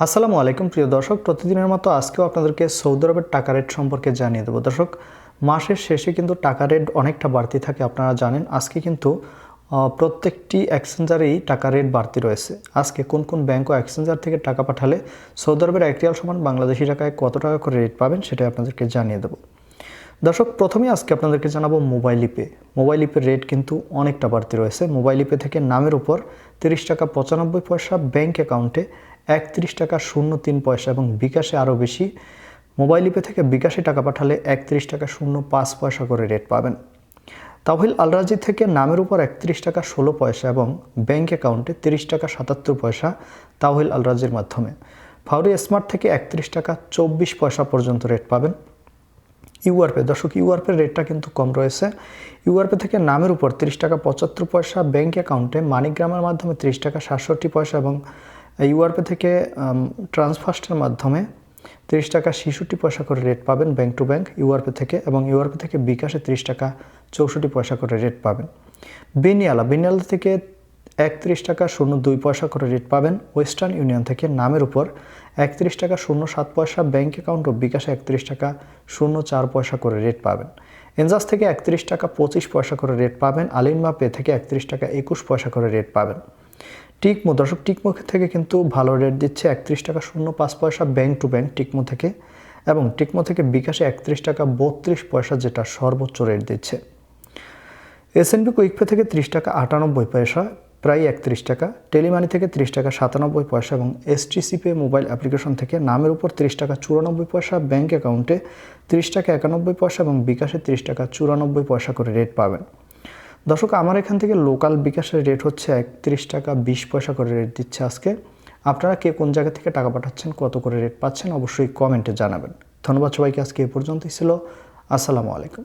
আসসালামু আলাইকুম প্রিয় দর্শক, প্রতিদিনের মতো আজকেও আপনাদেরকে সৌদি আরবের টাকা রেট সম্পর্কে জানিয়ে দেবো। দর্শক, মাসের শেষে কিন্তু টাকা রেট অনেকটা বাড়তি থাকে, আপনারা জানেন। আজকে কিন্তু প্রত্যেকটি এক্সচেঞ্জারেই টাকা রেট বাড়তি রয়েছে। আজকে কোন কোন ব্যাংক ও এক্সচেঞ্জার থেকে টাকা পাঠালে সৌদি আরবের 1 রিয়াল সমান বাংলাদেশি টাকায় কত টাকা করে রেট পাবেন সেটাই আপনাদেরকে জানিয়ে দেবো। দর্শক, প্রথমেই আজকে আপনাদেরকে জানাবো মোবাইল ইপে। মোবাইল ইপের রেট কিন্তু অনেকটা বাড়তি রয়েছে। মোবাইল ইপে থেকে নামের উপর 30 টাকা 95 পয়সা, ব্যাংক অ্যাকাউন্টে 31 টাকা 03 পয়সা এবং বিকাশে আরও বেশি। মোবাইল ইপে থেকে বিকাশে টাকা পাঠালে 31 টাকা 05 পয়সা করে রেট পাবেন। তাওহিল আলরাজি থেকে নামের উপর 31 টাকা 16 পয়সা এবং ব্যাংক অ্যাকাউন্টে 30 টাকা 77 পয়সা তাওহিল আলরাজির মাধ্যমে। ফাউরি স্মার্ট থেকে 31 টাকা 24 পয়সা পর্যন্ত রেট পাবেন। ইউআরপে, দর্শক, ইউআরপের রেটটা কিন্তু কম রয়েছে। ইউআরপে থেকে নামের উপর 30 টাকা 75 পয়সা, ব্যাংক অ্যাকাউন্টে মানিগ্রামের মাধ্যমে 30 টাকা 67 পয়সা এবং ইউআরপে থেকে ট্রান্সফার্স্টের মাধ্যমে 30 টাকা 66 পয়সা করে রেট পাবেন ব্যাংক টু ব্যাংক ইউআরপে থেকে, এবং ইউআরপে থেকে বিকাশে 30 টাকা 64 পয়সা করে রেট পাবেন। বেনিয়ালা থেকে 31 টাকা 02 পয়সা করে রেট পাবেন। ওয়েস্টার্ন ইউনিয়ন থেকে নামের উপর 31 টাকা 07 পয়সা, ব্যাংক অ্যাকাউন্ট ও বিকাশে 31 টাকা 04 পয়সা করে রেট পাবেন। এনজাস থেকে 31 টাকা 25 পয়সা করে রেট পাবেন। আলিনমা পে থেকে 31 টাকা 21 পয়সা করে রেট পাবেন। টিকমো, দর্শক, টিকমো থেকে কিন্তু ভালো রেট দিচ্ছে 31 টাকা 05 পয়সা ব্যাংক টু ব্যাংক টিকমো থেকে, এবং টিকমো থেকে বিকাশে 31 টাকা 32 পয়সা, যেটা সর্বোচ্চ রেট দিচ্ছে। এসএনবি কুইকপে থেকে 30 টাকা 98 পয়সা, প্রায় 31 টাকা। টেলিমানি থেকে 30 টাকা 97 পয়সা এবং এসটিসি পে মোবাইল অ্যাপ্লিকেশন থেকে নামের উপর 30 টাকা 94 পয়সা, ব্যাংক অ্যাকাউন্টে 30 টাকা 91 পয়সা এবং বিকাশে 30 টাকা 94 পয়সা করে রেট পাবেন। দর্শক, আমার এখান থেকে লোকাল বিকাশের রেট হচ্ছে 31 টাকা 20 পয়সা করে রেট দিচ্ছে আজকে। আপনারা কে কোন জায়গা থেকে টাকা পাঠাচ্ছেন, কত করে রেট পাচ্ছেন, অবশ্যই কমেন্টে জানাবেন। ধন্যবাদ সবাইকে। আজকে এ পর্যন্তই ছিল। আসসালামু আলাইকুম।